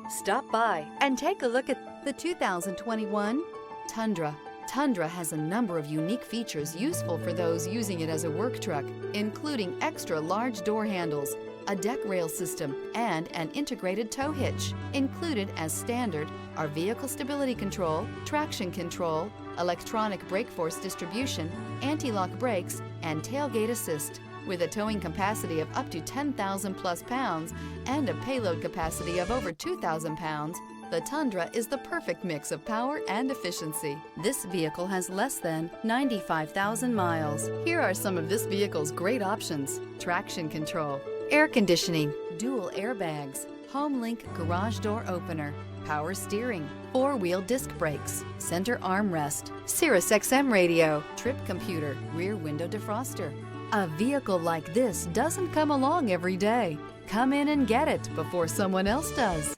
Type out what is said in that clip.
Stop by and take a look at the 2021 Tundra. Tundra has a number of unique features useful for those using it as a work truck, including extra large door handles, a deck rail system, and an integrated tow hitch. Included as standard are vehicle stability control, traction control, electronic brake force distribution, anti-lock brakes, and tailgate assist. With a towing capacity of up to 10,000 plus pounds and a payload capacity of over 2,000 pounds, the Tundra is the perfect mix of power and efficiency. This vehicle has less than 95,000 miles. Here are some of this vehicle's great options: traction control, air conditioning, dual airbags, HomeLink garage door opener, power steering, four-wheel disc brakes, center armrest, Sirius XM radio, trip computer, rear window defroster. A vehicle like this doesn't come along every day. Come in and get it before someone else does.